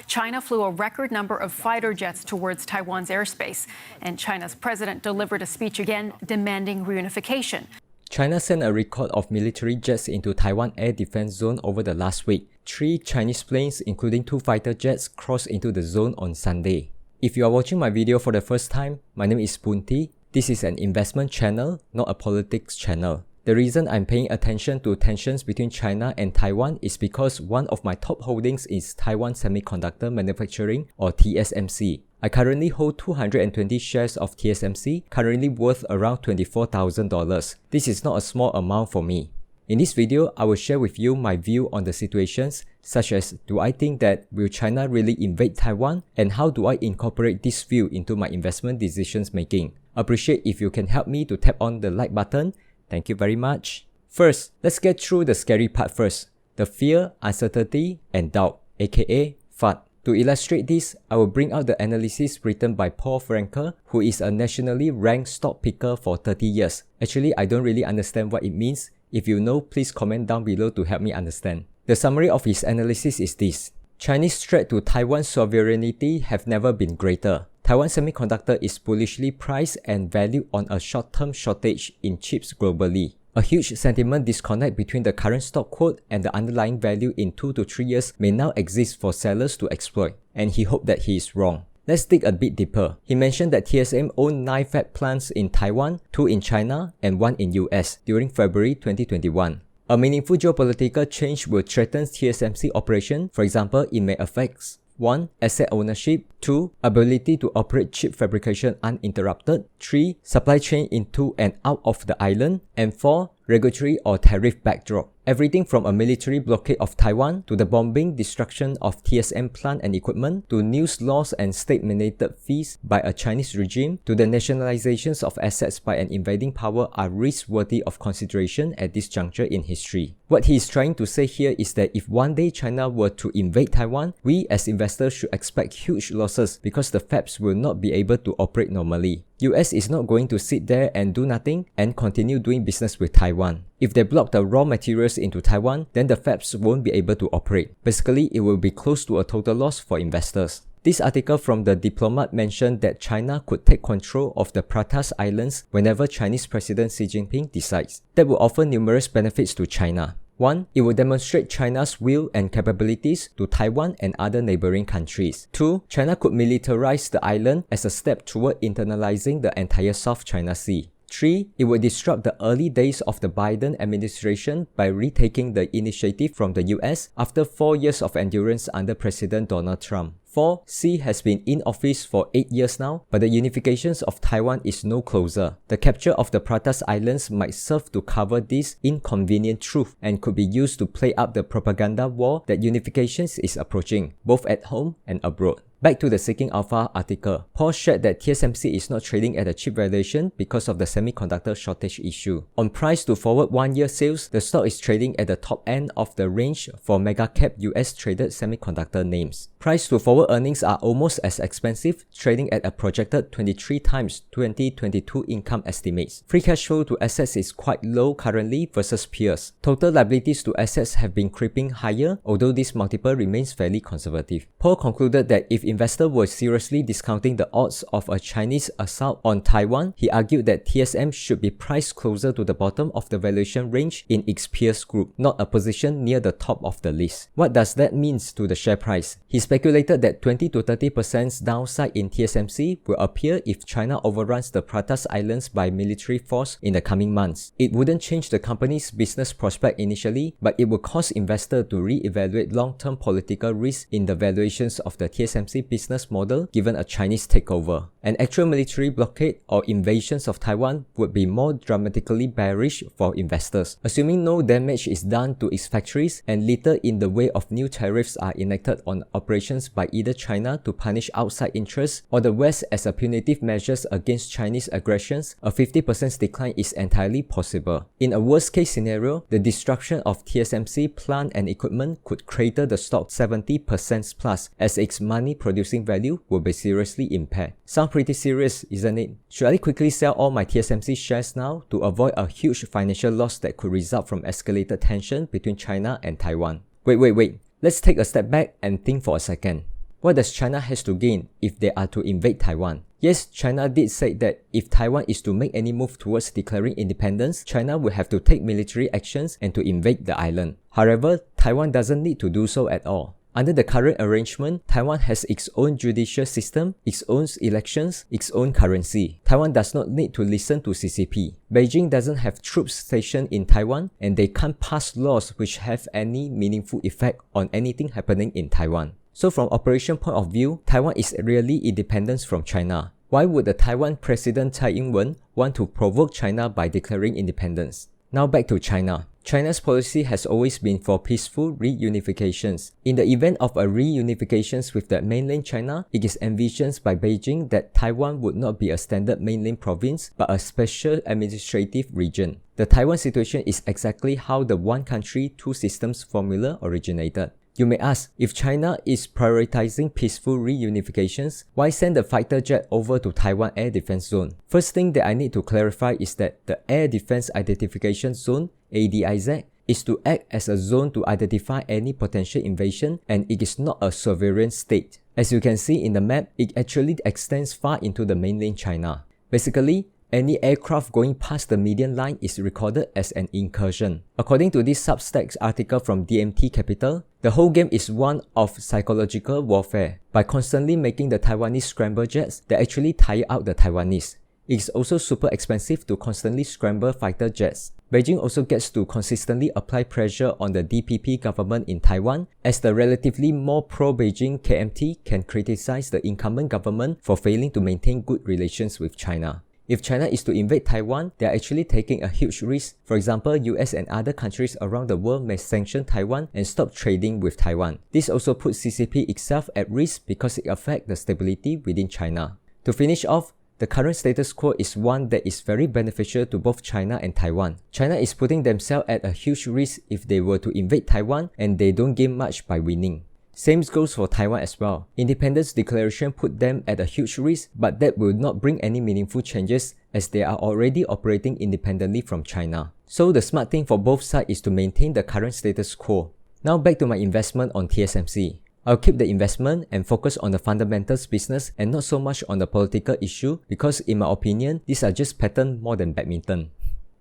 China flew a record number of fighter jets towards Taiwan's airspace, and China's president delivered a speech again demanding reunification. China sent a record of military jets into Taiwan air defense zone over the last week. 3 Chinese planes, including 2 fighter jets, crossed into the zone on Sunday. If you are watching my video for the first time, my name is Boonty. This is an investment channel, not a politics channel. The reason I'm paying attention to tensions between China and Taiwan is because one of my top holdings is Taiwan Semiconductor Manufacturing, or TSMC. I currently hold 220 shares of TSMC, currently worth around $24,000. This is not a small amount for me. In this video, I will share with you my view on the situations, such as do I think that will China really invade Taiwan, and how do I incorporate this view into my investment decisions making. Appreciate if you can help me to tap on the like button. Thank you very much. First, let's get through the scary part first. The fear, uncertainty, and doubt, aka FUD. To illustrate this, I will bring out the analysis written by Franke, who is a nationally ranked stock picker for 30 years. Actually, I don't really understand what it means. If you know, please comment down below to help me understand. The summary of his analysis is this. Chinese threat to Taiwan's sovereignty have never been greater. Taiwan Semiconductor is bullishly priced and valued on a short-term shortage in chips globally. A huge sentiment disconnect between the current stock quote and the underlying value in 2 to 3 years may now exist for sellers to exploit, and he hoped that he is wrong. Let's dig a bit deeper. He mentioned that TSM owned 9 fab plants in Taiwan, 2 in China, and 1 in US during February 2021. A meaningful geopolitical change will threaten TSMC operation. For example, it may affect 1. Asset ownership. 2. Ability to operate chip fabrication uninterrupted. 3. Supply chain into and out of the island. And 4. Regulatory or tariff backdrop. Everything from a military blockade of Taiwan to the bombing destruction of TSM plant and equipment to news laws and state-mandated fees by a Chinese regime to the nationalizations of assets by an invading power are risks worthy of consideration at this juncture in history. What he is trying to say here is that if one day China were to invade Taiwan, we as investors should expect huge losses because the fabs will not be able to operate normally. US is not going to sit there and do nothing and continue doing business with Taiwan. If they block the raw materials into Taiwan, then the fabs won't be able to operate. Basically, it will be close to a total loss for investors. This article from the Diplomat mentioned that China could take control of the Pratas Islands whenever Chinese President Xi Jinping decides. That will offer numerous benefits to China. 1. It will demonstrate China's will and capabilities to Taiwan and other neighboring countries. 2. China could militarize the island as a step toward internalizing the entire South China Sea. 3. It will disrupt the early days of the Biden administration by retaking the initiative from the US after 4 years of endurance under President Donald Trump. 4. Xi has been in office for 8 years now, but the unification of Taiwan is no closer. The capture of the Pratas Islands might serve to cover this inconvenient truth and could be used to play up the propaganda war that unification is approaching, both at home and abroad. Back to the Seeking Alpha article. Paul shared that TSMC is not trading at a cheap valuation because of the semiconductor shortage issue. On price to forward 1-year sales, the stock is trading at the top end of the range for mega-cap US traded semiconductor names. Price to forward earnings are almost as expensive, trading at a projected 23 times 2022 income estimates. Free cash flow to assets is quite low currently versus peers. Total liabilities to assets have been creeping higher, although this multiple remains fairly conservative. Paul concluded that if investors were seriously discounting the odds of a Chinese assault on Taiwan, he argued that TSM should be priced closer to the bottom of the valuation range in its peers group, not a position near the top of the list. What does that mean to the share price? He speculated that 20 to 30% downside in TSMC will appear if China overruns the Pratas Islands by military force in the coming months. It wouldn't change the company's business prospect initially, but it would cause investors to re-evaluate long-term political risk in the valuations of the TSMC business model given a Chinese takeover. An actual military blockade or invasions of Taiwan would be more dramatically bearish for investors. Assuming no damage is done to its factories and little in the way of new tariffs are enacted on operations by either China to punish outside interests or the West as a punitive measures against Chinese aggressions, a 50% decline is entirely possible. In a worst-case scenario, the destruction of TSMC plant and equipment could crater the stock 70% plus as its money-producing value will be seriously impaired. Sound pretty serious, isn't it? Should I quickly sell all my TSMC shares now to avoid a huge financial loss that could result from escalated tension between China and Taiwan? Wait. Let's take a step back and think for a second. What does China has to gain if they are to invade Taiwan? Yes, China did say that if Taiwan is to make any move towards declaring independence, China will have to take military actions and to invade the island. However, Taiwan doesn't need to do so at all. Under the current arrangement, Taiwan has its own judicial system, its own elections, its own currency. Taiwan does not need to listen to CCP. Beijing doesn't have troops stationed in Taiwan, and they can't pass laws which have any meaningful effect on anything happening in Taiwan. So from operation point of view, Taiwan is really independent from China. Why would the Taiwan President Ing-wen want to provoke China by declaring independence? Now back to China. China's policy has always been for peaceful reunifications. In the event of a reunification with the mainland China, it is envisioned by Beijing that Taiwan would not be a standard mainland province but a special administrative region. The Taiwan situation is exactly how the one country, two systems formula originated. You may ask, if China is prioritizing peaceful reunifications, why send the fighter jet over to Taiwan Air Defense Zone? First thing that I need to clarify is that the Air Defense Identification Zone, ADIZ, is to act as a zone to identify any potential invasion, and it is not a sovereign state. As you can see in the map, it actually extends far into the mainland China. Basically, any aircraft going past the median line is recorded as an incursion. According to this Substack article from DMT Capital, the whole game is one of psychological warfare. By constantly making the Taiwanese scramble jets, they actually tire out the Taiwanese. It is also super expensive to constantly scramble fighter jets. Beijing also gets to consistently apply pressure on the DPP government in Taiwan, as the relatively more pro-Beijing KMT can criticize the incumbent government for failing to maintain good relations with China. If China is to invade Taiwan, they are actually taking a huge risk. For example, US and other countries around the world may sanction Taiwan and stop trading with Taiwan. This also puts CCP itself at risk because it affects the stability within China. To finish off, the current status quo is one that is very beneficial to both China and Taiwan. China is putting themselves at a huge risk if they were to invade Taiwan, and they don't gain much by winning. Same goes for Taiwan as well. Independence declaration put them at a huge risk, but that will not bring any meaningful changes as they are already operating independently from China. So the smart thing for both sides is to maintain the current status quo. Now back to my investment on TSMC. I'll keep the investment and focus on the fundamentals business and not so much on the political issue because in my opinion, these are just pattern more than badminton.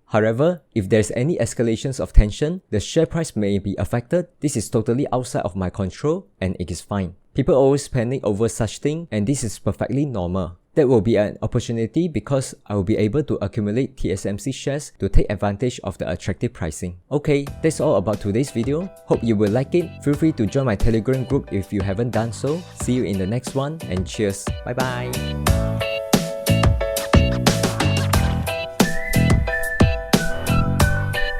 However, if there's any escalations of tension, the share price may be affected. This is totally outside of my control and it is fine. People always panic over such thing and this is perfectly normal. That will be an opportunity because I will be able to accumulate TSMC shares to take advantage of the attractive pricing. Okay, that's all about today's video. Hope you will like it. Feel free to join my Telegram group if you haven't done so. See you in the next one and cheers. Bye bye.